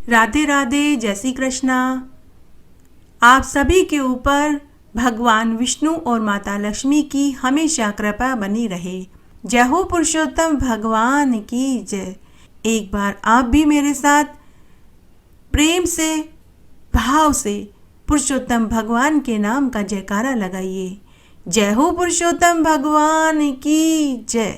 राधे राधे, जय श्री कृष्णा। आप सभी के ऊपर भगवान विष्णु और माता लक्ष्मी की हमेशा कृपा बनी रहे। जय हो पुरुषोत्तम भगवान की जय। एक बार आप भी मेरे साथ प्रेम से, भाव से पुरुषोत्तम भगवान के नाम का जयकारा लगाइए। जय हो पुरुषोत्तम भगवान की जय।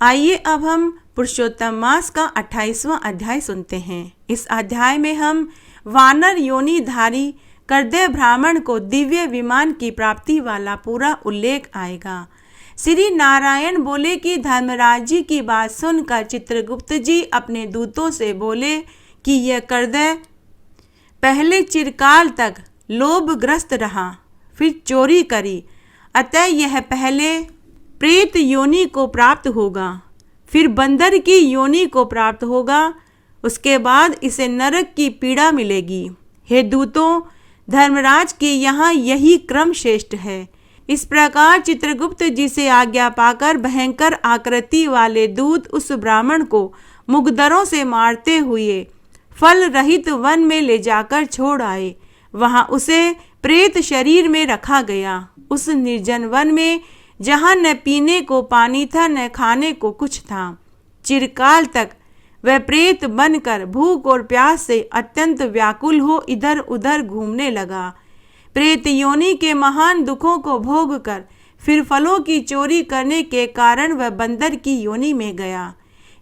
आइए अब हम पुरुषोत्तम मास का 28वां अध्याय सुनते हैं। इस अध्याय में हम वानर योनिधारी करदय ब्राह्मण को दिव्य विमान की प्राप्ति वाला पूरा उल्लेख आएगा। श्री नारायण बोले कि धर्मराज जी की बात सुनकर चित्रगुप्त जी अपने दूतों से बोले कि यह करदय पहले चिरकाल तक लोभग्रस्त रहा, फिर चोरी करी, अतः यह पहले प्रेत योनि को प्राप्त होगा, फिर बंदर की योनि को प्राप्त होगा, उसके बाद इसे नरक की पीड़ा मिलेगी। हे दूतों, धर्मराज के यहाँ यही क्रम श्रेष्ठ है। इस प्रकार चित्रगुप्त जी से आज्ञा पाकर भयंकर आकृति वाले दूत उस ब्राह्मण को मुगदरों से मारते हुए फल रहित वन में ले जाकर छोड़ आए। वहां उसे प्रेत शरीर में रखा गया। उस निर्जन वन में जहाँ न पीने को पानी था न खाने को कुछ था, चिरकाल तक वह प्रेत बनकर भूख और प्यास से अत्यंत व्याकुल हो इधर उधर घूमने लगा। प्रेत योनि के महान दुखों को भोग कर फिर फलों की चोरी करने के कारण वह बंदर की योनि में गया।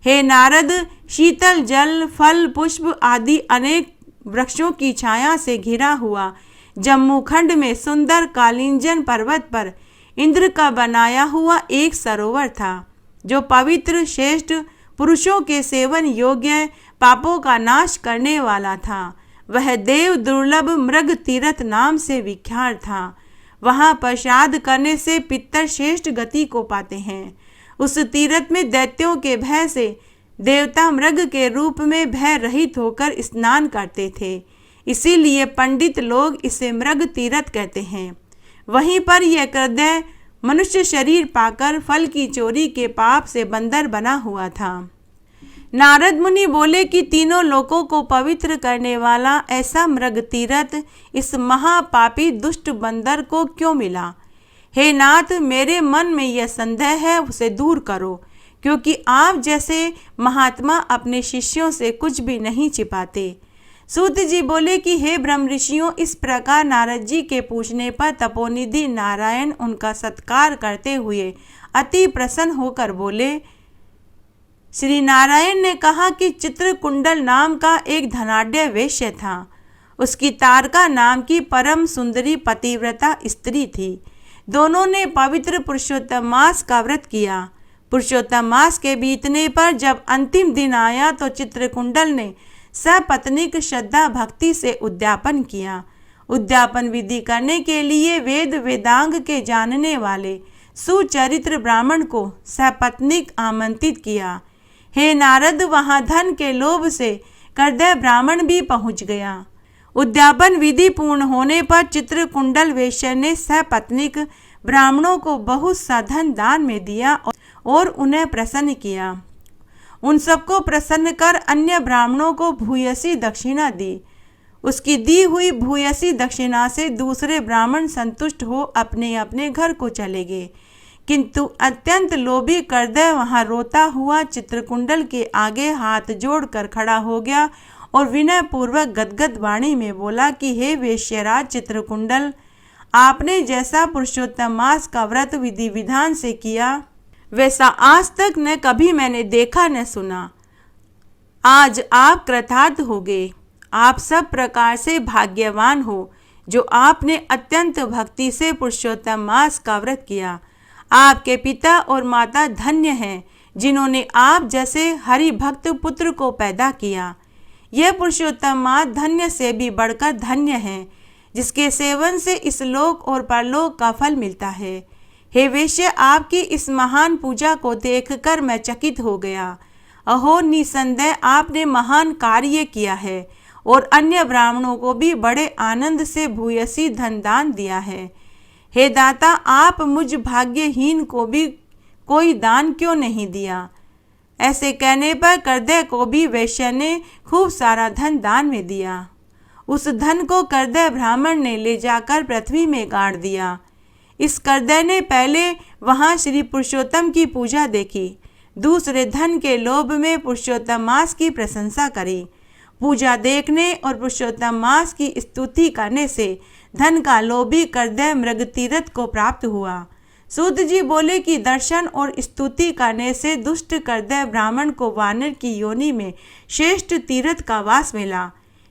हे नारद, शीतल जल, फल, पुष्प आदि अनेक वृक्षों की छाया से घिरा हुआ जम्मू खंड में सुंदर कालिंजन पर्वत पर इंद्र का बनाया हुआ एक सरोवर था, जो पवित्र श्रेष्ठ पुरुषों के सेवन योग्य पापों का नाश करने वाला था। वह देव दुर्लभ मृग तीर्थ नाम से विख्यात था। वहाँ प्रसाद करने से पितर श्रेष्ठ गति को पाते हैं। उस तीर्थ में दैत्यों के भय से देवता मृग के रूप में भय रहित होकर स्नान करते थे, इसीलिए पंडित लोग इसे मृग तीर्थ कहते हैं। वहीं पर यह करदय मनुष्य शरीर पाकर फल की चोरी के पाप से बंदर बना हुआ था। नारद मुनि बोले कि तीनों लोकों को पवित्र करने वाला ऐसा मृग तीर्थ इस महापापी दुष्ट बंदर को क्यों मिला? हे नाथ, मेरे मन में यह संदेह है, उसे दूर करो, क्योंकि आप जैसे महात्मा अपने शिष्यों से कुछ भी नहीं छिपाते। सूत जी बोले कि हे ब्रह्म ऋषियों, इस प्रकार नारद जी के पूछने पर तपोनिधि नारायण उनका सत्कार करते हुए अति प्रसन्न होकर बोले। श्री नारायण ने कहा कि चित्रकुंडल नाम का एक धनाढ्य वेश्य था। उसकी तारका नाम की परम सुंदरी पतिव्रता स्त्री थी। दोनों ने पवित्र पुरुषोत्तम मास का व्रत किया। पुरुषोत्तम मास के बीतने पर जब अंतिम दिन आया तो चित्रकुंडल ने सपत्नीक श्रद्धा भक्ति से उद्यापन किया। उद्यापन विधि करने के लिए वेद वेदांग के जानने वाले सुचरित्र ब्राह्मण को सपत्नीक आमंत्रित किया। हे नारद, वहां धन के लोभ से करदय ब्राह्मण भी पहुंच गया। उद्यापन विधि पूर्ण होने पर चित्रकुंडल वेश्य ने सपत्नीक ब्राह्मणों को बहुत सा धन दान में दिया और उन्हें प्रसन्न किया। उन सबको प्रसन्न कर अन्य ब्राह्मणों को भूयसी दक्षिणा दी। उसकी दी हुई भूयसी दक्षिणा से दूसरे ब्राह्मण संतुष्ट हो अपने अपने घर को चले गए, किंतु अत्यंत लोभी करदय वहां रोता हुआ चित्रकुंडल के आगे हाथ जोड़कर खड़ा हो गया और विनय पूर्वक गदगद वाणी में बोला कि हे वेश्यराज चित्रकुंडल, आपने जैसा पुरुषोत्तम मास का व्रत विधि विधान से किया, वैसा आज तक न कभी मैंने देखा न सुना। आज आप कृतार्थ हो गए। आप सब प्रकार से भाग्यवान हो जो आपने अत्यंत भक्ति से पुरुषोत्तम मास का व्रत किया। आपके पिता और माता धन्य हैं जिन्होंने आप जैसे हरि भक्त पुत्र को पैदा किया। यह पुरुषोत्तम मास धन्य से भी बढ़कर धन्य है, जिसके सेवन से इस लोक और परलोक का फल मिलता है। हे वेश्य, आपकी इस महान पूजा को देखकर मैं चकित हो गया। अहो, निसंदेह आपने महान कार्य किया है और अन्य ब्राह्मणों को भी बड़े आनंद से भूयसी धन दान दिया है। हे दाता, आप मुझ भाग्यहीन को भी कोई दान क्यों नहीं दिया? ऐसे कहने पर करदय को भी वैश्य ने खूब सारा धन दान में दिया। उस धन को करदय ब्राह्मण ने ले जाकर पृथ्वी में गाड़ दिया। इस करदय ने पहले वहां श्री पुरुषोत्तम की पूजा देखी, दूसरे धन के लोभ में पुरुषोत्तम मास की प्रशंसा करी। पूजा देखने और पुरुषोत्तम मास की स्तुति करने से धन का लोभी करदय मृग तीर्थ को प्राप्त हुआ। सूत जी बोले कि दर्शन और स्तुति करने से दुष्ट करदय ब्राह्मण को वानर की योनि में श्रेष्ठ तीर्थ का वास मिला।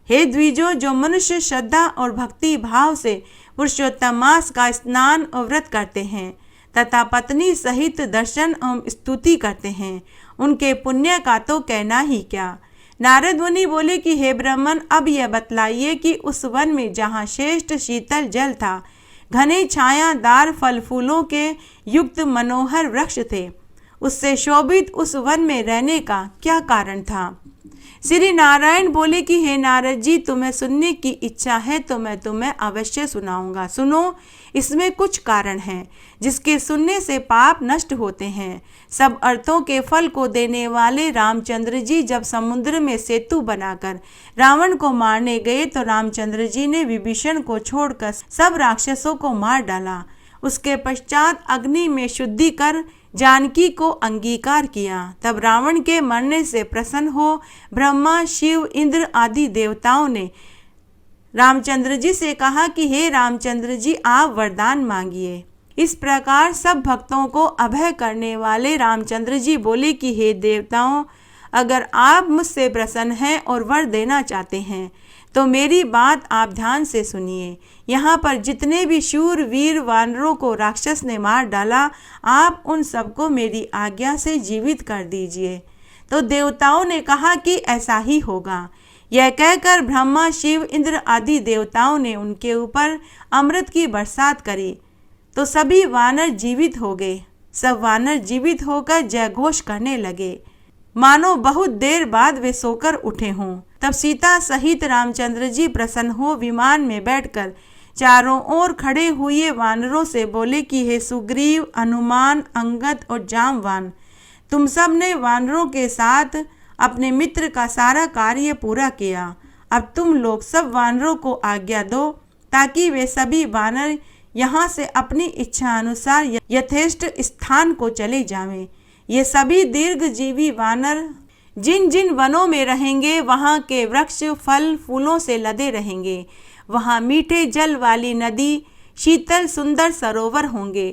हे द्विजो, जो मनुष्य श्रद्धा और भक्ति भाव से पुरुषोत्तम मास का स्नान और व्रत करते हैं तथा पत्नी सहित दर्शन एवं स्तुति करते हैं, उनके पुण्य का तो कहना ही क्या। नारद मुनि बोले कि हे ब्राह्मण, अब यह बतलाइए कि उस वन में जहाँ श्रेष्ठ शीतल जल था, घने छायादार फल फूलों के युक्त मनोहर वृक्ष थे, उससे शोभित उस वन में रहने का क्या कारण था। श्री नारायण बोले कि हे नारद जी, तुम्हें सुनने की इच्छा है तो मैं तुम्हें अवश्य सुनाऊंगा। सुनो, इसमें कुछ कारण हैं जिसके सुनने से पाप नष्ट होते हैं। सब अर्थों के फल को देने वाले रामचंद्र जी जब समुद्र में सेतु बनाकर रावण को मारने गए तो रामचंद्र जी ने विभीषण को छोड़कर सब राक्षसों को मार डाला। उसके पश्चात अग्नि में शुद्धि कर जानकी को अंगीकार किया। तब रावण के मरने से प्रसन्न हो ब्रह्मा, शिव, इंद्र आदि देवताओं ने रामचंद्र जी से कहा कि हे रामचंद्र जी, आप वरदान मांगिए। इस प्रकार सब भक्तों को अभय करने वाले रामचंद्र जी बोले कि हे देवताओं, अगर आप मुझसे प्रसन्न हैं और वर देना चाहते हैं तो मेरी बात आप ध्यान से सुनिए। यहाँ पर जितने भी शूर वीर वानरों को राक्षस ने मार डाला, आप उन सबको मेरी आज्ञा से जीवित कर दीजिए। तो देवताओं ने कहा कि ऐसा ही होगा। यह कहकर ब्रह्मा, शिव, इंद्र आदि देवताओं ने उनके ऊपर अमृत की बरसात करी तो सभी वानर जीवित हो गए। सब वानर जीवित होकर जयघोष करने लगे, मानो बहुत देर बाद वे सोकर उठे हों। तब सीता सहित रामचंद्र जी प्रसन्न हो विमान में बैठकर चारों ओर खड़े हुए वानरों से बोले कि हे सुग्रीव, हनुमान, अंगद और जामवान, तुम सब ने वानरों के साथ अपने मित्र का सारा कार्य पूरा किया। अब तुम लोग सब वानरों को आज्ञा दो ताकि वे सभी वानर यहाँ से अपनी इच्छा अनुसार यथेष्ट स्थान को चले जावें। ये सभी दीर्घजीवी वानर जिन जिन वनों में रहेंगे वहाँ के वृक्ष फल फूलों से लदे रहेंगे। वहाँ मीठे जल वाली नदी, शीतल सुंदर सरोवर होंगे।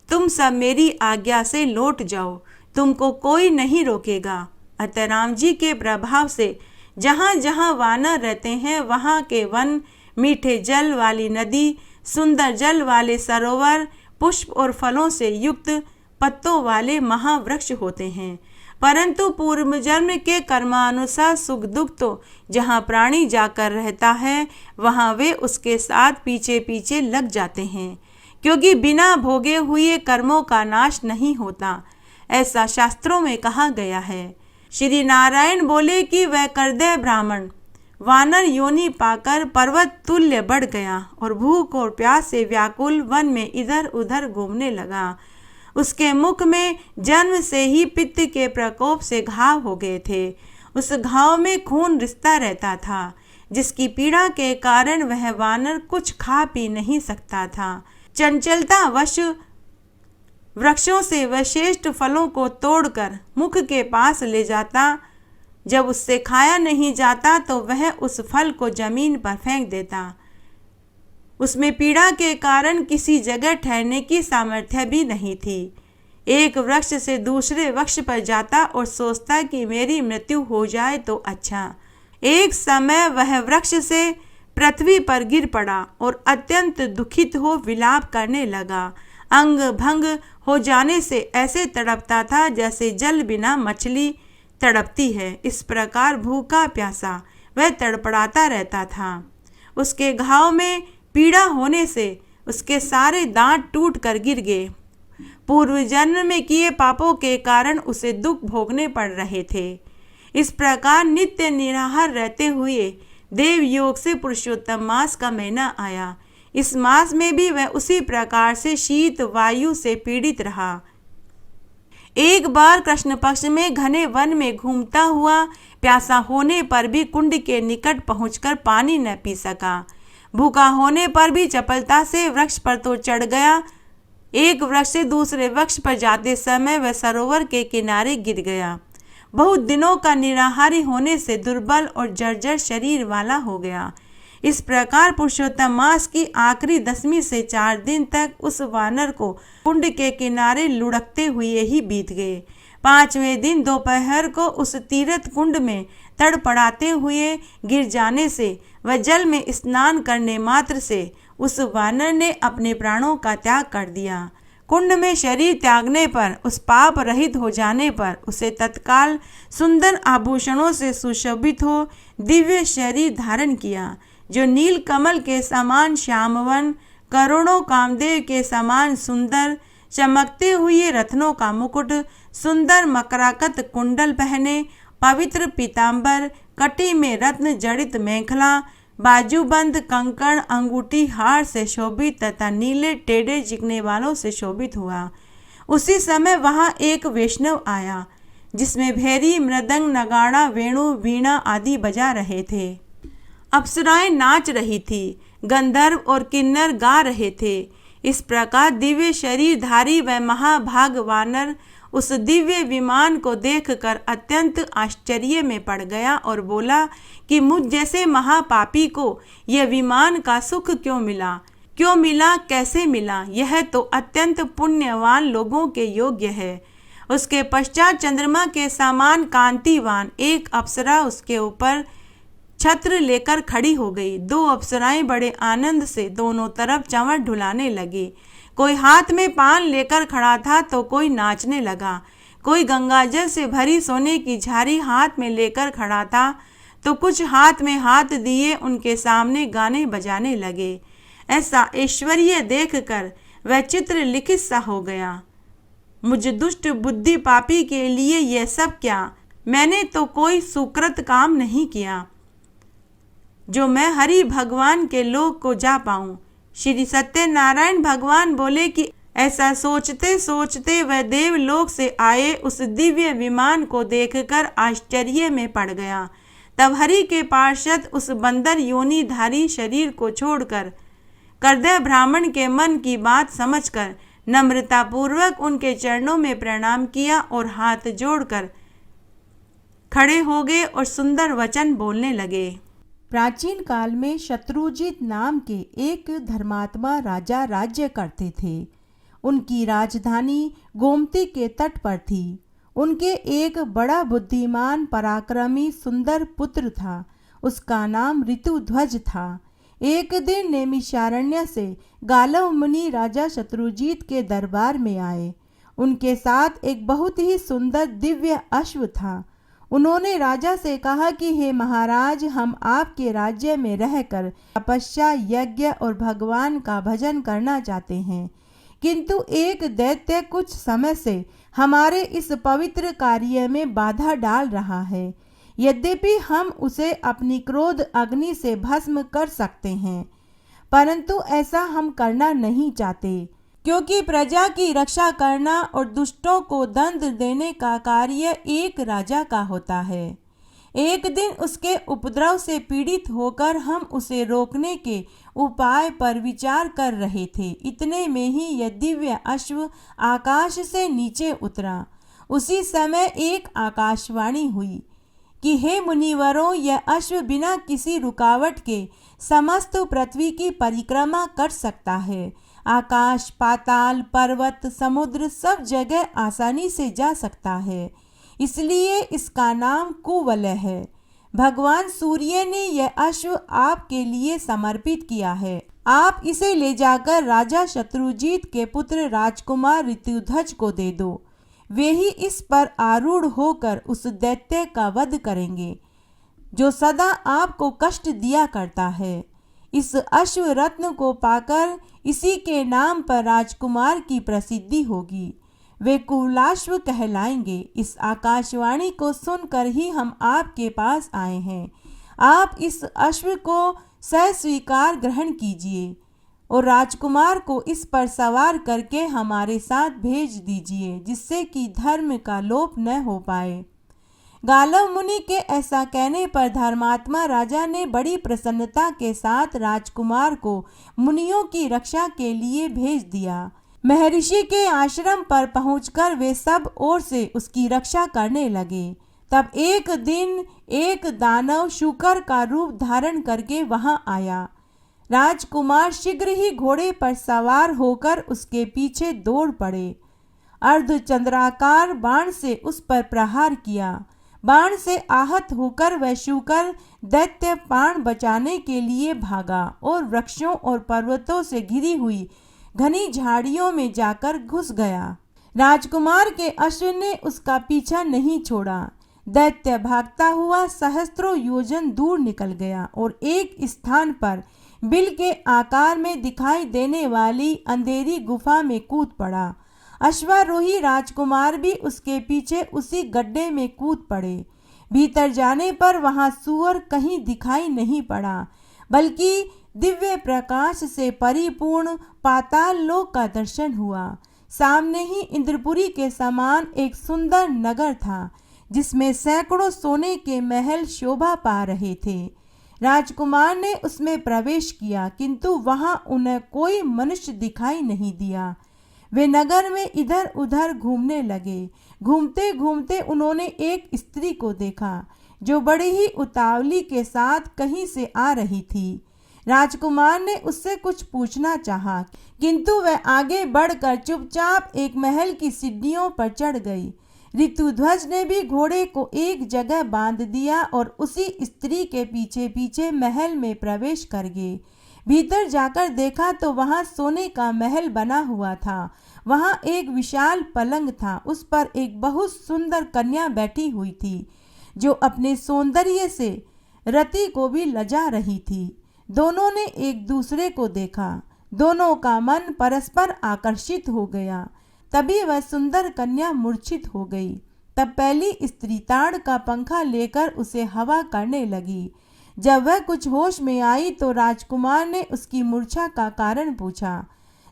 तुम सब मेरी आज्ञा से लौट जाओ, तुमको कोई नहीं रोकेगा। अतः राम जी के प्रभाव से जहाँ जहाँ वानर रहते हैं वहाँ के वन मीठे जल वाली नदी, सुंदर जल वाले सरोवर, पुष्प और फलों से युक्त पत्तों वाले महावृक्ष होते हैं। परंतु पूर्व जन्म के कर्मानुसार सुख दुख तो जहाँ प्राणी जाकर रहता है वहाँ वे उसके साथ पीछे पीछे लग जाते हैं, क्योंकि बिना भोगे हुए कर्मों का नाश नहीं होता, ऐसा शास्त्रों में कहा गया है। श्री नारायण बोले कि वह करदय ब्राह्मण वानर योनि पाकर पर्वत तुल्य बढ़ गया और भूख और प्यास से व्याकुल वन में इधर उधर घूमने लगा। उसके मुख में जन्म से ही पित्त के प्रकोप से घाव हो गए थे। उस घाव में खून रिसता रहता था, जिसकी पीड़ा के कारण वह वानर कुछ खा पी नहीं सकता था। चंचलता वश वृक्षों से वह श्रेष्ठ फलों को तोड़कर मुख के पास ले जाता। जब उससे खाया नहीं जाता तो वह उस फल को जमीन पर फेंक देता। उसमें पीड़ा के कारण किसी जगह ठहरने की सामर्थ्य भी नहीं थी। एक वृक्ष से दूसरे वृक्ष पर जाता और सोचता कि मेरी मृत्यु हो जाए तो अच्छा। एक समय वह वृक्ष से पृथ्वी पर गिर पड़ा और अत्यंत दुखित हो विलाप करने लगा। अंग भंग हो जाने से ऐसे तड़पता था जैसे जल बिना मछली तड़पती है। इस प्रकार भूखा प्यासा वह तड़पड़ाता रहता था। उसके घाव में पीड़ा होने से उसके सारे दांत टूट कर गिर गए। पूर्व जन्म में किए पापों के कारण उसे दुख भोगने पड़ रहे थे। इस प्रकार नित्य निराहार रहते हुए देव योग से पुरुषोत्तम मास का महीना आया। इस मास में भी वह उसी प्रकार से शीत वायु से पीड़ित रहा। एक बार कृष्ण पक्ष में घने वन में घूमता हुआ प्यासा होने पर भी कुंड के निकट पहुंचकर पानी न पी सका। भूखा होने पर भी चपलता से वृक्ष पर तो चढ़ गया, एक वृक्ष से दूसरे वृक्ष पर जाते समय वह सरोवर के किनारे गिर गया। बहुत दिनों का निराहारी होने से दुर्बल और जर्जर शरीर वाला हो गया। इस प्रकार पुरुषोत्तम मास की आखिरी 10वीं से 4 दिन तक उस वानर को कुंड के किनारे लुढ़कते हुए ही बीत गए। 5वें दिन दोपहर को उस तीर्थ कुंड में तड़पड़ाते हुए गिर जाने से व जल में स्नान करने मात्र से उस वानर ने अपने प्राणों का त्याग कर दिया। कुंड में शरीर त्यागने पर, उस पाप रहित हो जाने पर उसे तत्काल सुंदर आभूषणों से सुशोभित हो दिव्य शरीर धारण किया, जो नील कमल के समान श्यामवन, करोड़ों कामदेव के समान सुंदर, चमकते हुए रत्नों का मुकुट, सुंदर मकराकत कुंडल पहने, पवित्र पीतांबर, कटी में रत्न जड़ित मेखला, बाजूबंद कंकण, अंगूठी हार से शोभित तथा नीले टेढ़े चिकने वालों से शोभित हुआ। उसी समय वहां एक वैष्णव आया, जिसमें भेरी, मृदंग, नगाड़ा, वेणु, वीणा आदि बजा रहे थे। अप्सराएं नाच रही थी, गंधर्व और किन्नर गा रहे थे। इस प्रकार दिव्य शरीरधारी व महाभाग वानर उस दिव्य विमान को देखकर अत्यंत आश्चर्य में पड़ गया और बोला कि मुझ जैसे महापापी को यह विमान का सुख क्यों मिला, कैसे मिला? यह तो अत्यंत पुण्यवान लोगों के योग्य है। उसके पश्चात चंद्रमा के समान कांतिवान एक अप्सरा उसके ऊपर छत्र लेकर खड़ी हो गई। 2 अप्सराएं बड़े आनंद से दोनों तरफ चंवर ढुलाने लगी। कोई हाथ में पान लेकर खड़ा था तो कोई नाचने लगा। कोई गंगाजल से भरी सोने की झारी हाथ में लेकर खड़ा था तो कुछ हाथ में हाथ दिए उनके सामने गाने बजाने लगे। ऐसा ऐश्वर्य देखकर वह चित्र लिखित सा हो गया। मुझ दुष्ट बुद्धि पापी के लिए यह सब क्या? मैंने तो कोई सुकृत काम नहीं किया जो मैं हरि भगवान के लोक को जा पाऊं। श्री सत्यनारायण भगवान बोले कि ऐसा सोचते सोचते वह देवलोक से आए उस दिव्य विमान को देखकर आश्चर्य में पड़ गया। तब हरि के पार्षद उस बंदर योनिधारी शरीर को छोड़कर करदय ब्राह्मण के मन की बात समझकर नम्रतापूर्वक उनके चरणों में प्रणाम किया और हाथ जोड़कर खड़े हो गए और सुंदर वचन बोलने लगे। प्राचीन काल में शत्रुजित नाम के एक धर्मात्मा राजा राज्य करते थे। उनकी राजधानी गोमती के तट पर थी। उनके एक बड़ा बुद्धिमान, पराक्रमी, सुंदर पुत्र था। उसका नाम ऋतुध्वज था। एक दिन नैमिषारण्य से गालव मुनि राजा शत्रुजित के दरबार में आए। उनके साथ एक बहुत ही सुंदर दिव्य अश्व था। उन्होंने राजा से कहा कि हे महाराज, हम आपके राज्य में रहकर तपस्या, यज्ञ और भगवान का भजन करना चाहते हैं, किंतु एक दैत्य कुछ समय से हमारे इस पवित्र कार्य में बाधा डाल रहा है। यद्यपि हम उसे अपनी क्रोध अग्नि से भस्म कर सकते हैं, परंतु ऐसा हम करना नहीं चाहते, क्योंकि प्रजा की रक्षा करना और दुष्टों को दंड देने का कार्य एक राजा का होता है। एक दिन उसके उपद्रव से पीड़ित होकर हम उसे रोकने के उपाय पर विचार कर रहे थे। इतने में ही यह दिव्य अश्व आकाश से नीचे उतरा। उसी समय एक आकाशवाणी हुई कि हे मुनिवरों, यह अश्व बिना किसी रुकावट के समस्त पृथ्वी की परिक्रमा कर सकता है। आकाश, पाताल, पर्वत, समुद्र सब जगह आसानी से जा सकता है, इसलिए इसका नाम कुवलय है। भगवान सूर्य ने यह अश्व आपके लिए समर्पित किया है। आप इसे ले जाकर राजा शत्रुजीत के पुत्र राजकुमार ऋतुध्वज को दे दो। वे ही इस पर आरूढ़ होकर उस दैत्य का वध करेंगे जो सदा आपको कष्ट दिया करता है। इस अश्व रत्न को पाकर इसी के नाम पर राजकुमार की प्रसिद्धि होगी। वे कुलाश्व कहलाएंगे। इस आकाशवाणी को सुनकर ही हम आपके पास आए हैं। आप इस अश्व को सस्वीकार ग्रहण कीजिए और राजकुमार को इस पर सवार करके हमारे साथ भेज दीजिए, जिससे कि धर्म का लोप न हो पाए। गालव मुनि के ऐसा कहने पर धर्मात्मा राजा ने बड़ी प्रसन्नता के साथ राजकुमार को मुनियों की रक्षा के लिए भेज दिया। महर्षि के आश्रम पर पहुंचकर वे सब ओर से उसकी रक्षा करने लगे। तब एक दिन एक दानव शूकर का रूप धारण करके वहां आया। राजकुमार शीघ्र ही घोड़े पर सवार होकर उसके पीछे दौड़ पड़े। अर्धचंद्राकार बाण से उस पर प्रहार किया। बाण से आहत होकर वह शूकर दैत्य प्राण बचाने के लिए भागा और वृक्षों और पर्वतों से घिरी हुई घनी झाड़ियों में जाकर घुस गया। राजकुमार के अश्व ने उसका पीछा नहीं छोड़ा। दैत्य भागता हुआ सहस्त्रों योजन दूर निकल गया और एक स्थान पर बिल के आकार में दिखाई देने वाली अंधेरी गुफा में कूद पड़ा। अश्वारोही राजकुमार भी उसके पीछे उसी गड्ढे में कूद पड़े। भीतर जाने पर वहां सूअर कहीं दिखाई नहीं पड़ा, बल्कि दिव्य प्रकाश से परिपूर्ण पाताल लोक का दर्शन हुआ। सामने ही इंद्रपुरी के समान एक सुंदर नगर था, जिसमें सैकड़ों सोने के महल शोभा पा रहे थे। राजकुमार ने उसमें प्रवेश किया, किंतु वहां उन्हें कोई मनुष्य दिखाई नहीं दिया। वे नगर में इधर उधर घूमने लगे। घूमते घूमते उन्होंने एक स्त्री को देखा, जो बड़ी ही उतावली के साथ कहीं से आ रही थी। राजकुमार ने उससे कुछ पूछना चाहा, किंतु वह आगे बढ़कर चुपचाप एक महल की सीढ़ियों पर चढ़ गई। ऋतुध्वज ने भी घोड़े को एक जगह बांध दिया और उसी स्त्री के पीछे पीछे महल में प्रवेश कर गए। भीतर जाकर देखा तो वहां सोने का महल बना हुआ था। वहां एक विशाल पलंग था, उस पर एक बहुत सुंदर कन्या बैठी हुई थी, जो अपने सौंदर्य से रति को भी लजा रही थी। दोनों ने एक दूसरे को देखा। दोनों का मन परस्पर आकर्षित हो गया। तभी वह सुंदर कन्या मूर्छित हो गई। तब पहली स्त्री ताड़ का पंखा लेकर उसे हवा करने लगी। जब वह कुछ होश में आई तो राजकुमार ने उसकी मूर्छा का कारण पूछा।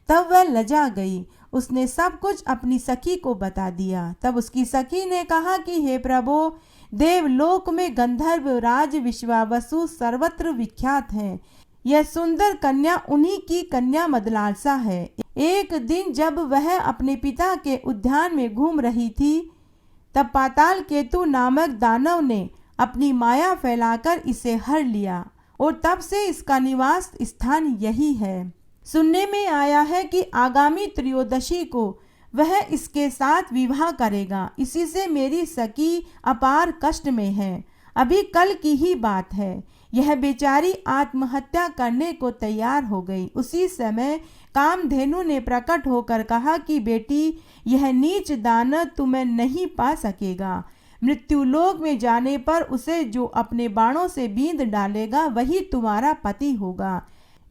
तब वह लजा गई। उसने सब कुछ अपनी सखी को बता दिया। तब उसकी सखी ने कहा कि हे प्रभु, देवलोक में गंधर्व राज विश्वावसु सर्वत्र विख्यात है। यह सुंदर कन्या उन्हीं की कन्या मदलालसा है। एक दिन जब वह अपने पिता के उद्यान में घूम रही थी, तब पाताल केतु नामक दानव ने अपनी माया फैलाकर इसे हर लिया और तब से इसका निवास स्थान यही है। सुनने में आया है कि आगामी त्रयोदशी को वह इसके साथ विवाह करेगा। इसी से मेरी सखी अपार कष्ट में है। अभी कल की ही बात है, यह बेचारी आत्महत्या करने को तैयार हो गई। उसी समय कामधेनु ने प्रकट होकर कहा कि बेटी, यह नीच दानव तुम्हें नहीं पा सकेगा। मृत्युलोक में जाने पर उसे जो अपने बाणों से बींध डालेगा वही तुम्हारा पति होगा।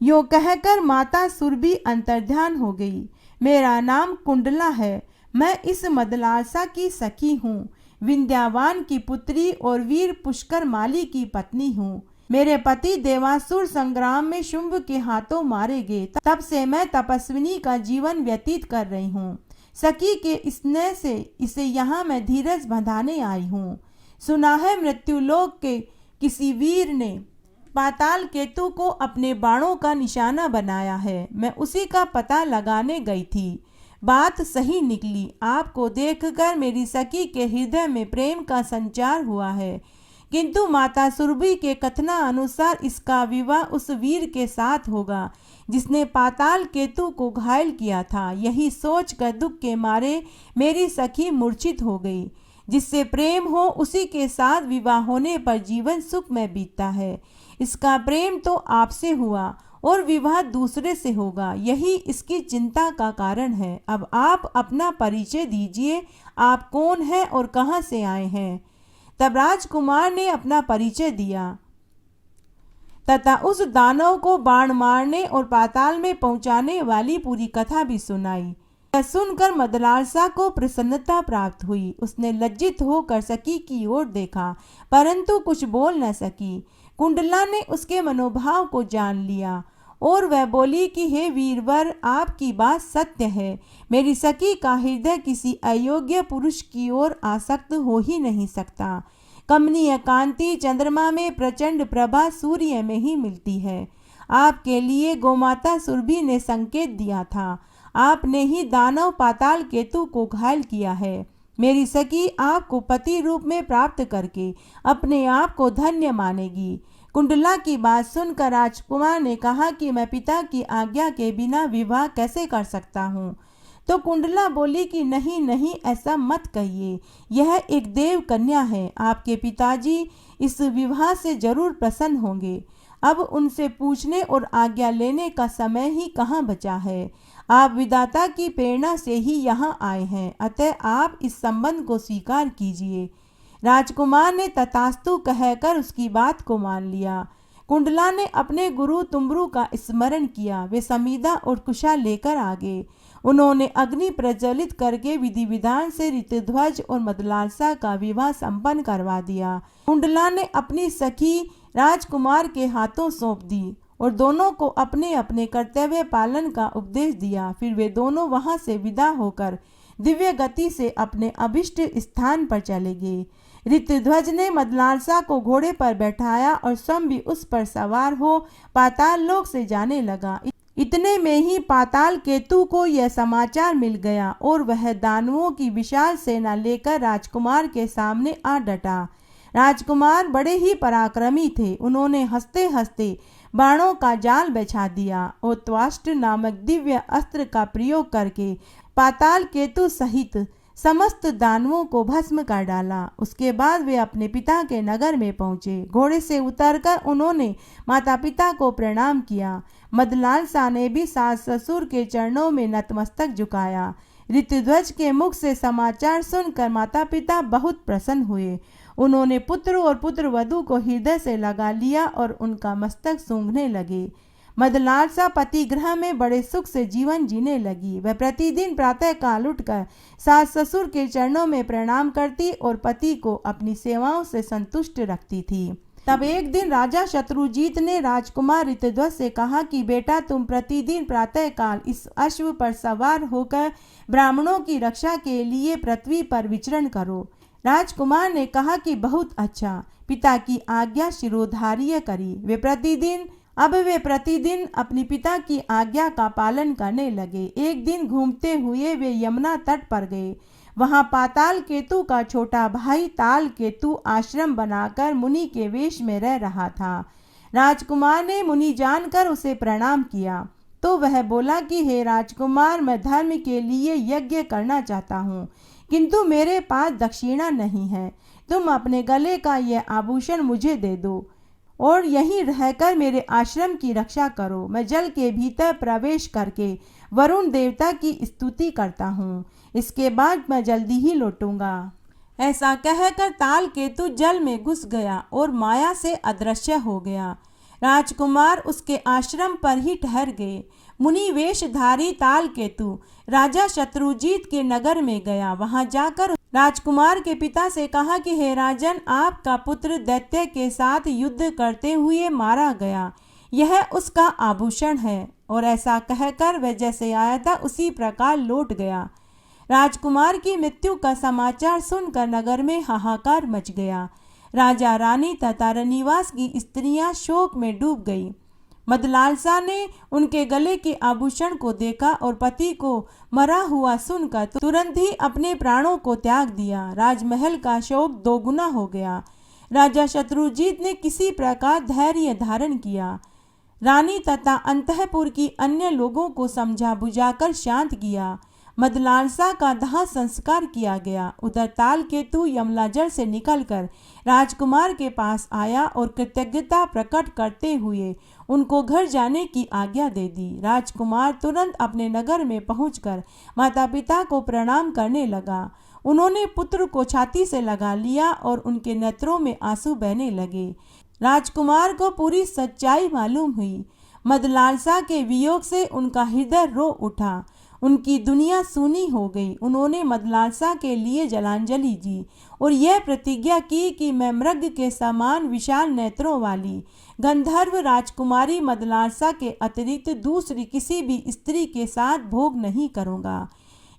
यो कहकर माता सुरभि अंतर्ध्यान हो गई। मेरा नाम कुंडला है। मैं इस मदलालसा की सखी हूँ, विंध्यावान की पुत्री और वीर पुष्कर माली की पत्नी हूँ। मेरे पति देवासुर संग्राम में शुंभ के हाथों मारे गए। तब से मैं तपस्विनी का जीवन व्यतीत कर रही हूँ। सखी के स्नेह से इसे यहाँ मैं धीरज बंधाने आई हूँ। सुना है मृत्युलोक के किसी वीर ने पाताल केतु को अपने बाणों का निशाना बनाया है। मैं उसी का पता लगाने गई थी। बात सही निकली। आपको देखकर मेरी सखी के हृदय में प्रेम का संचार हुआ है, किंतु माता सुरभि के कथना अनुसार इसका विवाह उस वीर के साथ होगा जिसने पाताल केतु को घायल किया था। यही सोचकर दुख के मारे मेरी सखी मूर्छित हो गई। जिससे प्रेम हो उसी के साथ विवाह होने पर जीवन सुख में बीतता है। इसका प्रेम तो आपसे हुआ और विवाह दूसरे से होगा, यही इसकी चिंता का कारण है। अब आप अपना परिचय दीजिए, आप कौन हैं और कहाँ से आए हैं। तब राजकुमार ने अपना परिचय दिया तथा उस दानव को बाण मारने और पाताल में पहुंचाने वाली पूरी कथा भी सुनाई। यह सुनकर मदलालसा को प्रसन्नता प्राप्त हुई। उसने लज्जित होकर सखी की ओर देखा, परंतु कुछ बोल न सकी। कुंडला ने उसके मनोभाव को जान लिया और वह बोली कि हे वीरवर, आपकी बात सत्य है। मेरी सखी का हृदय किसी अयोग्य पुरुष की ओर आसक्त हो ही नहीं सकता। कमनीय कांति चंद्रमा में, प्रचंड प्रभा सूर्य में ही मिलती है। आपके लिए गोमाता सुरभि ने संकेत दिया था। आपने ही दानव पाताल केतु को घायल किया है। मेरी सखी आपको पति रूप में प्राप्त करके अपने आप को धन्य मानेगी। कुंडला की बात सुनकर राजकुमार ने कहा कि मैं पिता की आज्ञा के बिना विवाह कैसे कर सकता हूँ। तो कुंडला बोली कि नहीं नहीं, ऐसा मत कहिए, यह एक देव कन्या है। आपके पिताजी इस विवाह से जरूर प्रसन्न होंगे। अब उनसे पूछने और आज्ञा लेने का समय ही कहाँ बचा है। आप विधाता की प्रेरणा से ही यहाँ आए हैं, अतः आप इस संबंध को स्वीकार कीजिए। राजकुमार ने तथास्तु कहकर उसकी बात को मान लिया। कुंडला ने अपने गुरु तुम्बरु का स्मरण किया। वे समीधा और कुशा लेकर आ गए। उन्होंने अग्नि प्रज्वलित करके विधि विधान से ऋतुध्वज और मदलालसा का विवाह संपन्न करवा दिया। कुंडला ने अपनी सखी राजकुमार के हाथों सौंप दी और दोनों को अपने अपने कर्तव्य पालन का उपदेश दिया। फिर वे दोनों वहां से विदा होकर दिव्य गति से अपने अभिष्ट स्थान पर चले गए। ऋतुध्वज ने मदलालसा को घोड़े पर बैठाया और स्वयं भी उस पर सवार हो पाताल लोक से जाने लगा। इतने में ही पाताल केतु को यह समाचार मिल गया और वह दानवों की विशाल सेना लेकर राजकुमार के सामने आ डटा। राजकुमार बड़े ही पराक्रमी थे। उन्होंने हंसते हंसते बाणों का जाल बिछा दिया और त्वाष्ट नामक दिव्य अस्त्र का प्रयोग करके पाताल केतु सहित समस्त दानवों को भस्म कर डाला। उसके बाद वे अपने पिता के नगर में पहुंचे। घोड़े से उतरकर उन्होंने माता पिता को प्रणाम किया। मदलालसा ने भी सास ससुर के चरणों में नतमस्तक झुकाया। ऋतुध्वज के मुख से समाचार सुनकर माता पिता बहुत प्रसन्न हुए। उन्होंने पुत्र और पुत्र वधू को हृदय से लगा लिया और उनका मस्तक सूंघने लगे। मदलालसा पति गृह में बड़े सुख से जीवन जीने लगी। वह प्रतिदिन प्रातः काल उठकर सास ससुर के चरणों में प्रणाम करती और पति को अपनी सेवाओं से संतुष्ट रखती थी। तब एक दिन राजा शत्रुजीत ने राजकुमार ऋतुध्वज से कहा कि बेटा, तुम प्रतिदिन प्रातः काल इस अश्व पर सवार होकर ब्राह्मणों की रक्षा के लिए पृथ्वी पर विचरण करो। राजकुमार ने कहा कि बहुत अच्छा, पिता की आज्ञा शिरोधार्य करी। वे प्रतिदिन अपनी पिता की आज्ञा का पालन करने लगे। एक दिन घूमते हुए वे यमुना तट पर गए। वहां पाताल केतु का छोटा भाई ताल केतु आश्रम बनाकर मुनि के वेश में रह रहा था। राजकुमार ने मुनि जानकर उसे प्रणाम किया तो वह बोला कि हे राजकुमार, मैं धर्म के लिए यज्ञ करना चाहता हूँ, किंतु मेरे पास दक्षिणा नहीं है। तुम अपने गले का यह आभूषण मुझे दे दो और यहीं रहकर मेरे आश्रम की रक्षा करो। मैं जल के भीतर प्रवेश करके वरुण देवता की स्तुति करता हूँ। इसके बाद मैं जल्दी ही लौटूंगा। ऐसा कहकर ताल केतु जल में घुस गया और माया से अदृश्य हो गया। राजकुमार उसके आश्रम पर ही ठहर गए। मुनि वेशधारी ताल केतु राजा शत्रुजीत के नगर में गया। वहां जाकर राजकुमार के पिता से कहा कि हे राजन, आपका पुत्र दैत्य के साथ युद्ध करते हुए मारा गया। यह उसका आभूषण है। और ऐसा कहकर वह जैसे आया था उसी प्रकार लौट गया। राजकुमार की मृत्यु का समाचार सुनकर नगर में हाहाकार मच गया। राजा रानी तथा रनिवास की स्त्रियां शोक में डूब गई। मदलालसा ने उनके गले के आभूषण को देखा और पति को मरा हुआ सुनकर तुरंत ही अपने प्राणों को त्याग दिया। राजमहल का शोक दोगुना हो गया। राजा शत्रुजीत ने किसी प्रकार धैर्य धारण किया। रानी तथा अंतःपुर की अन्य लोगों को समझा बुझाकर शांत किया। मदलालसा का दाह संस्कार किया गया। उधर ताल केतु यमलाजल से निकलकर राजकुमार के पास आया और कृतज्ञता प्रकट करते हुए उनको घर जाने की आज्ञा दे दी। राजकुमार तुरंत अपने नगर में पहुंचकर माता पिता को प्रणाम करने लगा। उन्होंने पुत्र को छाती से लगा लिया और उनके नेत्रों में आंसू बहने लगे। राजकुमार को पूरी सच्चाई मालूम हुई। मदलालसा के वियोग से उनका हृदय रो उठा। उनकी दुनिया सूनी हो गई। उन्होंने मदलालसा के लिए जलांजलि दी और यह प्रतिज्ञा की कि मैं मृग के समान विशाल नेत्रों वाली गंधर्व राजकुमारी मदलारसा के अतिरिक्त दूसरी किसी भी स्त्री के साथ भोग नहीं करूँगा।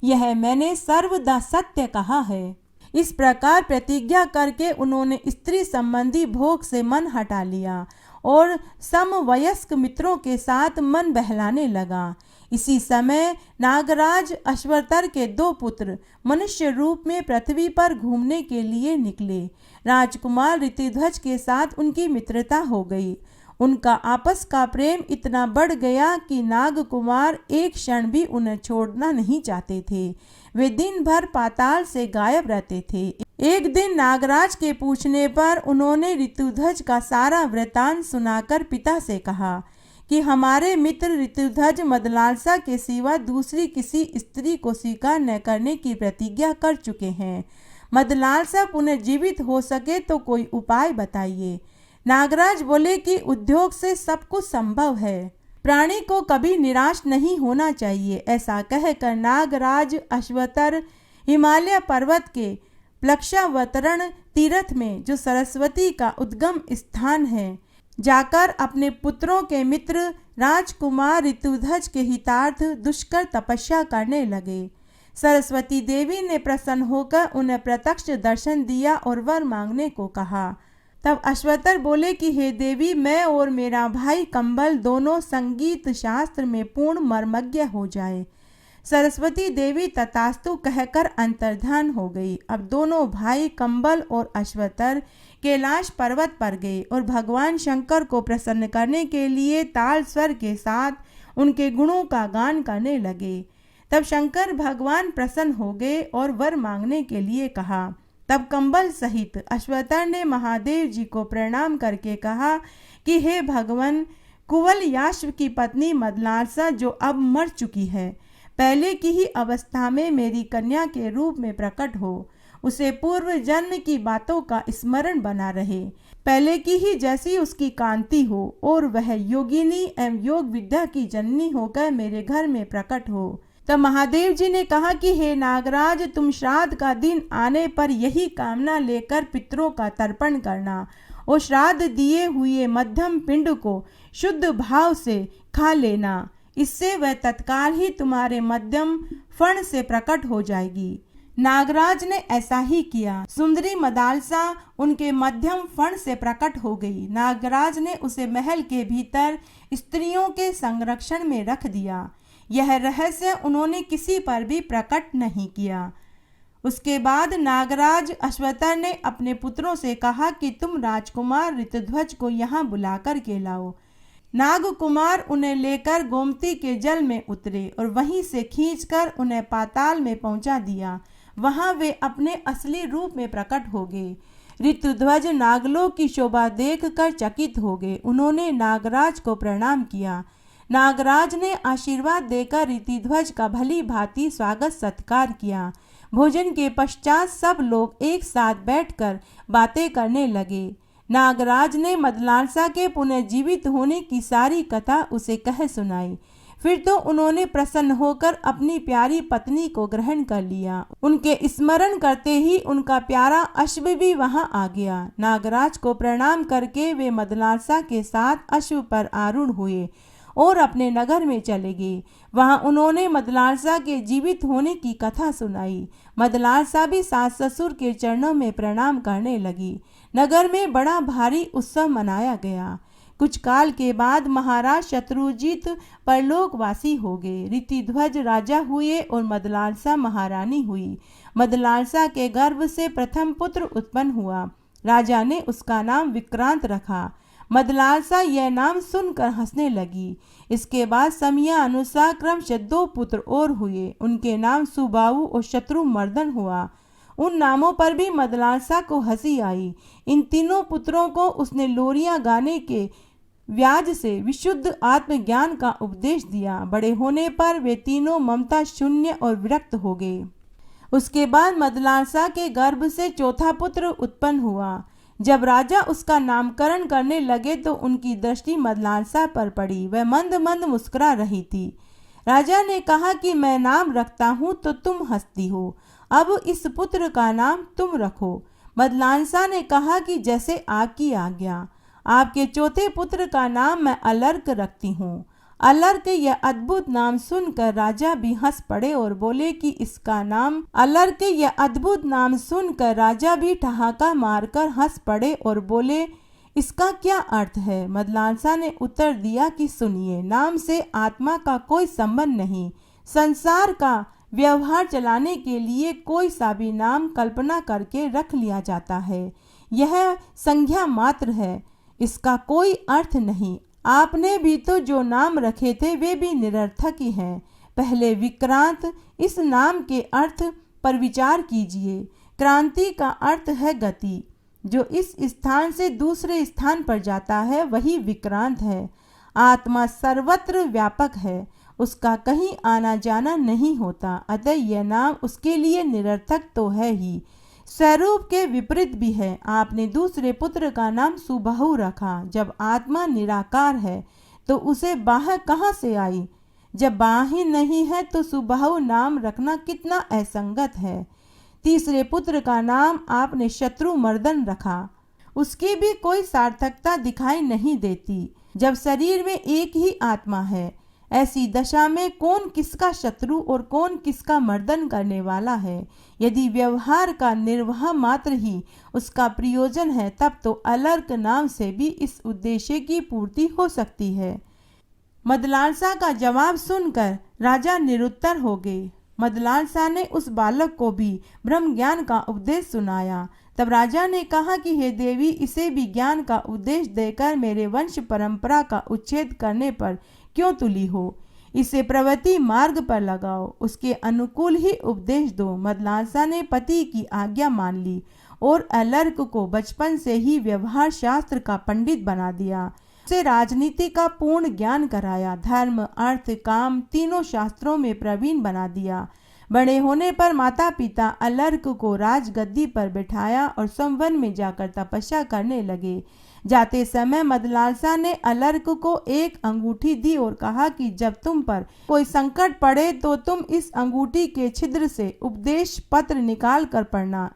यह मैंने सर्वदा सत्य कहा है। इस प्रकार प्रतिज्ञा करके उन्होंने स्त्री संबंधी भोग से मन हटा लिया और समवयस्क मित्रों के साथ मन बहलाने लगा। इसी समय नागराज अश्वतर के 2 पुत्र मनुष्य रूप में पृथ्वी पर घूमने के लिए निकले। राजकुमार ऋतुध्वज के साथ उनकी मित्रता हो गई। उनका आपस का प्रेम इतना बढ़ गया कि नागकुमार एक क्षण भी उन्हें छोड़ना नहीं चाहते थे। वे दिन भर पाताल से गायब रहते थे। एक दिन नागराज के पूछने पर उन्होंने ऋतुध्वज का सारा वृतांत सुनाकर पिता से कहा कि हमारे मित्र ऋतुध्वज मदलालसा के सिवा दूसरी किसी स्त्री को स्वीकार न करने की प्रतिज्ञा कर चुके हैं। मदलालसा पुनर्जीवित हो सके तो कोई उपाय बताइए। नागराज बोले कि उद्योग से सब कुछ संभव है, प्राणी को कभी निराश नहीं होना चाहिए। ऐसा कहकर नागराज अश्वतर हिमालय पर्वत के प्लक्षावतरण तीर्थ में, जो सरस्वती का उद्गम स्थान है, जाकर अपने पुत्रों के मित्र राजकुमार ऋतुध्वज के हितार्थ दुष्कर तपस्या करने लगे। सरस्वती देवी ने प्रसन्न होकर उन्हें प्रत्यक्ष दर्शन दिया और वर मांगने को कहा। तब अश्वतर बोले कि हे देवी, मैं और मेरा भाई कंबल दोनों संगीत शास्त्र में पूर्ण मर्मज्ञ हो जाए। सरस्वती देवी तथास्तु कहकर अंतर्धान हो गई। अब दोनों भाई कंबल और अश्वतर कैलाश पर्वत पर गए और भगवान शंकर को प्रसन्न करने के लिए ताल स्वर के साथ उनके गुणों का गान करने लगे। तब शंकर भगवान प्रसन्न हो गए और वर मांगने के लिए कहा। तब कंबल सहित अश्वतर ने महादेव जी को प्रणाम करके कहा कि हे भगवान, कुवल याश्व की पत्नी मदलालसा जो अब मर चुकी है, पहले की ही अवस्था में मेरी कन्या के रूप में प्रकट हो, उसे पूर्व जन्म की बातों का स्मरण बना रहे, पहले की ही जैसी उसकी कांति हो और वह योगिनी एवं योग विद्या की जननी होकर मेरे घर में प्रकट हो। तब महादेव जी ने कहा कि हे नागराज, तुम श्राद्ध का दिन आने पर यही कामना लेकर पितरों का तर्पण करना और श्राद्ध दिए हुए मध्यम पिंड को शुद्ध भाव से खा लेना। इससे वह तत्काल ही तुम्हारे मध्यम फण से प्रकट हो जाएगी। नागराज ने ऐसा ही किया। सुंदरी मदालसा उनके मध्यम फण से प्रकट हो गई। नागराज ने उसे महल के भीतर स्त्रियों के संरक्षण में रख दिया। यह रहस्य उन्होंने किसी पर भी प्रकट नहीं किया। उसके बाद नागराज अश्वतर ने अपने पुत्रों से कहा कि तुम राजकुमार ऋतुध्वज को यहाँ बुलाकर के लाओ। नागकुमार उन्हें लेकर गोमती के जल में उतरे और वहीं से खींचकर उन्हें पाताल में पहुंचा दिया। वहां वे अपने असली रूप में प्रकट हो गए। ऋतुध्वज नागलोक की शोभा देखकर चकित हो गए। उन्होंने नागराज को प्रणाम किया। नागराज ने आशीर्वाद देकर ऋतुध्वज का भली भांति स्वागत सत्कार किया। भोजन के पश्चात सब लोग एक साथ बैठकर बातें करने लगे। नागराज ने मदलालसा के पुनर्जीवित होने की सारी कथा उसे कह सुनाई। फिर तो उन्होंने प्रसन्न होकर अपनी प्यारी पत्नी को ग्रहण कर लिया। उनके स्मरण करते ही उनका प्यारा अश्व भी वहां आ गया। नागराज को प्रणाम करके वे मदलालसा के साथ अश्व पर आरूढ़ हुए और अपने नगर में चले गए। वहां उन्होंने मदलालसा के जीवित होने की कथा सुनाई। मदलालसा भी सास ससुर के चरणों में प्रणाम करने लगी। नगर में बड़ा भारी उत्सव मनाया गया। कुछ काल के बाद महाराज शत्रुजीत परलोकवासी हो गए। ऋतुध्वज राजा हुए और मदलालसा महारानी हुई। मदलालसा के गर्भ से प्रथम पुत्र उत्पन्न हुआ। राजा ने उसका नाम विक्रांत रखा। मदलालसा यह नाम सुनकर हंसने लगी। इसके बाद समिया अनुसार क्रमशः 2 पुत्र और हुए। उनके नाम सुबाहु और शत्रुमर्दन हुआ। उन नामों पर भी मदलालसा को हंसी आई। इन तीनों पुत्रों को उसने लोरियां गाने के व्याज से विशुद्ध आत्मज्ञान का उपदेश दिया। बड़े होने पर वे तीनों ममता शून्य और विरक्त हो गए। उसके बाद मदलालसा के गर्भ से चौथा पुत्र उत्पन्न हुआ। जब राजा उसका नामकरण करने लगे तो उनकी दृष्टि मदलालसा पर पड़ी। वह मंद मंद मुस्कुरा रही थी। राजा ने कहा कि मैं नाम रखता हूँ तो तुम हंसती हो, अब इस पुत्र का नाम तुम रखो। मदलालसा ने कहा कि जैसे आपकी आज्ञा। आपके चौथे पुत्र का नाम मैं अलर्क रखती हूँ। अलर्क यह अद्भुत नाम सुनकर राजा भी हंस पड़े और बोले कि इसका नाम अलर्क यह अद्भुत नाम सुनकर राजा भी ठहाका मारकर हंस पड़े और बोले, इसका क्या अर्थ है? मदलांसा ने उत्तर दिया कि सुनिए, नाम से आत्मा का कोई संबंध नहीं। संसार का व्यवहार चलाने के लिए कोई सा भी नाम कल्पना करके रख लिया जाता है। यह संज्ञा मात्र है, इसका कोई अर्थ नहीं। आपने भी तो जो नाम रखे थे वे भी निरर्थक ही हैं। पहले विक्रांत इस नाम के अर्थ पर विचार कीजिए। क्रांति का अर्थ है गति। जो इस स्थान से दूसरे स्थान पर जाता है वही विक्रांत है। आत्मा सर्वत्र व्यापक है, उसका कहीं आना जाना नहीं होता, अतः यह नाम उसके लिए निरर्थक तो है ही, स्वरूप के विपरीत भी है। आपने दूसरे पुत्र का नाम सुबाहु रखा। जब आत्मा निराकार है तो उसे बाह कहाँ से आई? जब बाह ही नहीं है तो सुबाहु नाम रखना कितना असंगत है। तीसरे पुत्र का नाम आपने शत्रुमर्दन रखा। उसकी भी कोई सार्थकता दिखाई नहीं देती। जब शरीर में एक ही आत्मा है, ऐसी दशा में कौन किसका शत्रु और कौन किसका मर्दन करने वाला है? यदि व्यवहार का निर्वाह मात्र ही उसका प्रयोजन है, तब तो अलर्क नाम से भी इस उद्देश्य की पूर्ति हो सकती है। मदलांसा का जवाब सुनकर राजा निरुत्तर हो गए। मदलांसा ने उस बालक को भी ब्रह्म ज्ञान का उपदेश सुनाया। तब राजा ने कहा कि हे देवी, इसे भी ज्ञान का उपदेश देकर मेरे वंश परंपरा का उच्छेद करने पर क्यों तुली हो? इसे प्रवृत्ति मार्ग पर लगाओ, उसके अनुकूल ही उपदेश दो। मदलांसा ने पति की आज्ञा मान ली और अलर्क को बचपन से ही व्यवहार शास्त्र का पंडित बना दिया। उसे राजनीति का पूर्ण ज्ञान कराया, धर्म अर्थ काम तीनों शास्त्रों में प्रवीण बना दिया। बड़े होने पर माता पिता अलर्क को राजगद्दी पर बिठाया और संवन में जाकर तपस्या करने लगे। जाते समय मदलांसा ने अलर्क को एक अंगूठी दी और कहा कि जब तुम पर कोई संकट पड़े तो तुम इस अंगूठी के छिद्र से उपदेश पत्र निकाल कर पढ़ना,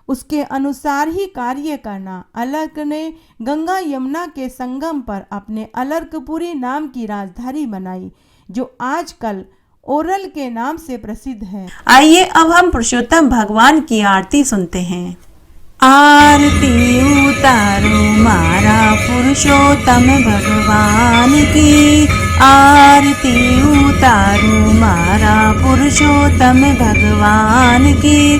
उसके अनुसार ही कार्य करना। अलर्क ने गंगा यमुना के संगम पर अपने अलर्कपुरी नाम की राजधानी बनाई, जो आजकल ओरल के नाम से प्रसिद्ध है। आइए अब हम पुरुषोत्तम भगवान की आरती सुनते हैं। आरती उतारो मारा पुरुषोत्तम भगवान की, आरती उतारो मारा पुरुषोत्तम भगवान की।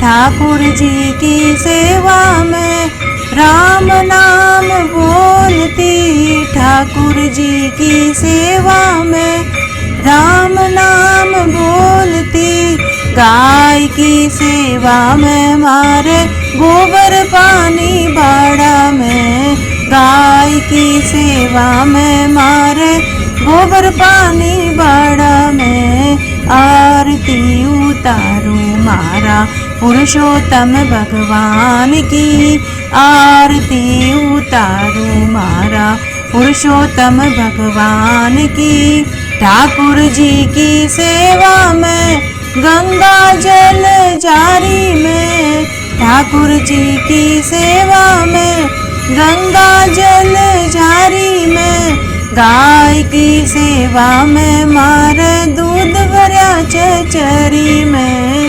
ठाकुर जी की सेवा में राम नाम बोलती, ठाकुर जी की सेवा में राम नाम बोलती। गाय की सेवा में मारे गोबर पानी बाड़ा में, गाय की सेवा में मारे गोबर पानी बाड़ा में। आरती उतारो मारा पुरुषोत्तम भगवान की, आरती उतारो मारा पुरुषोत्तम भगवान की। ठाकुर जी की सेवा में गंगा जल जारी में, ठाकुर जी की सेवा में गंगा जल जारी में। गाय की सेवा में मारे दूध भरा चचरी में,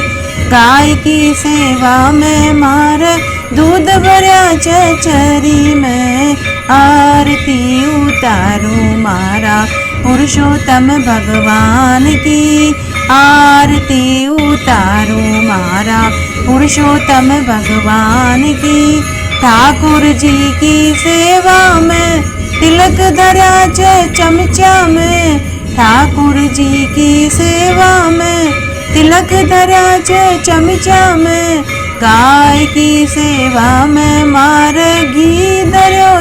गाय की सेवा में मारे दूध भरा चचरी में। आरती उतारो मारा पुरुषोत्तम भगवान की, आरती उतारो मारा पुरुषोत्तम भगवान की। ठाकुर जी की सेवा में तिलक धरा चमचा में, ठाकुर जी की सेवा में तिलक धरा चमचा में। गाय की सेवा में मारे घी धरो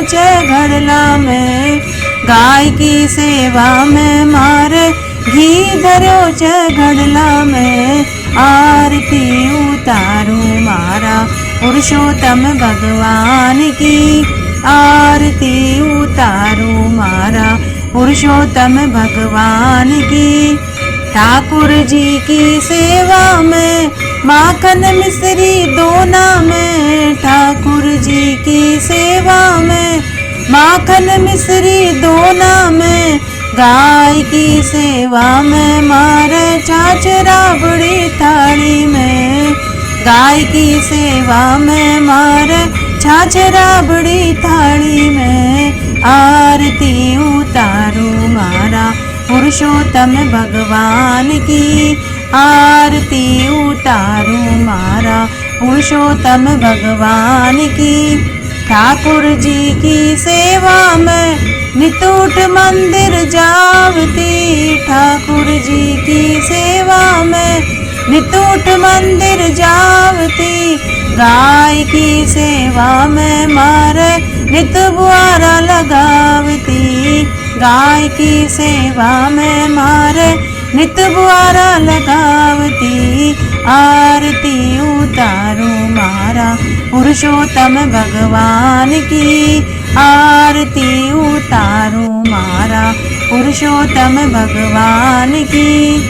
घड़ला में, गाय की सेवा में मारे घी धरो घड़ला में। आरती उतारो मारा पुरुषोत्तम भगवान की, आरती उतारो मारा पुरुषोत्तम भगवान की। ठाकुर जी की सेवा में माखन मिश्री दोना में, ठाकुर जी की सेवा में माखन मिश्री दोना में गाय की सेवा में मारे छाछ राबड़ी थाली में। गाय की सेवा में मारे छाछ राबड़ी थाली में। आरती उतारू मारा पुरुषोत्तम भगवान की। आरती उतारू मारा पुरुषोत्तम भगवान की। ठाकुर जी की सेवा में नितूट मंदिर जावती। ठाकुर जी की सेवा में नितूट मंदिर जावती। गाय की सेवा में मारे नित बुआरा लगावती। गाय की सेवा में मारे नित बुआरा लगावती। आरती उतारू मारा पुरुषोत्तम भगवान की। आरती उतारू मारा पुरुषोत्तम भगवान की।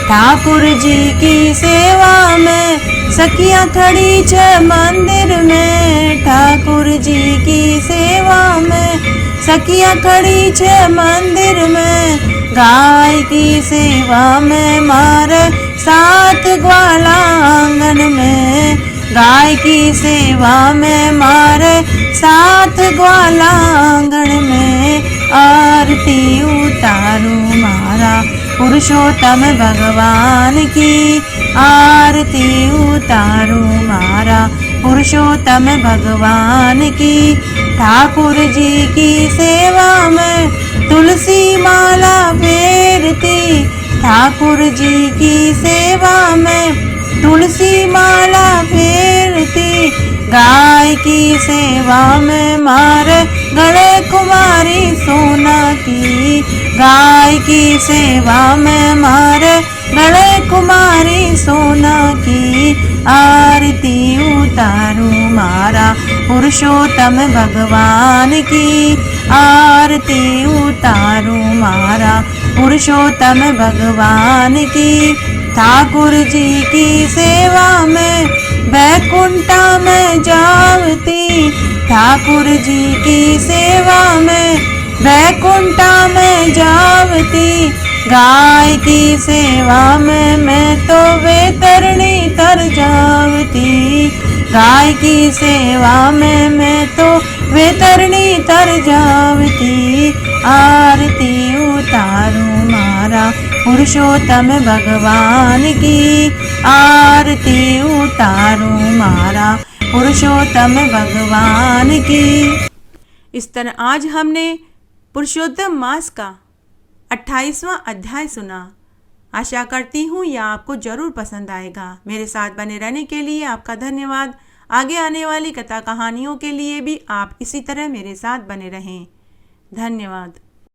ठाकुर जी की सेवा में सखियां खड़ी छे मंदिर में। ठाकुर जी की सेवा में सखियां खड़ी छे मंदिर में। गाय की सेवा में मारे 7 ग्वाला आंगन में। गाय की सेवा में मारे 7 ग्वाला आंगन में। आरती उतारू मारा पुरुषोत्तम भगवान की। आरती उतारू मारा पुरुषोत्तम भगवान की। ठाकुर जी की सेवा में तुलसी माला फेरती। ठाकुर जी की सेवा में तुलसी माला फेरती। गाय की सेवा में मारे गले कुमारी सोना की। गाय की सेवा में मारे गले कुमारी सोना की। आरती उतारू मारा पुरुषोत्तम भगवान की। आरती उतारू मारा पुरुषोत्तम भगवान की। ठाकुर जी की सेवा में बैकुंठा में जावती। ठाकुर जी की सेवा में बैकुंठा में जावती। गाय की सेवा में मैं तो वैतरणी तर जावती। गाय की सेवा में मैं तो वैतरणी तर जावती। आरती उतारू मारा पुरुषोत्तम भगवान की। आरती उतारू मारा पुरुषोत्तम भगवान की। इस तरह आज हमने पुरुषोत्तम मास का 28वां अध्याय सुना। आशा करती हूँ यह आपको ज़रूर पसंद आएगा। मेरे साथ बने रहने के लिए आपका धन्यवाद। आगे आने वाली कथा कहानियों के लिए भी आप इसी तरह मेरे साथ बने रहें। धन्यवाद।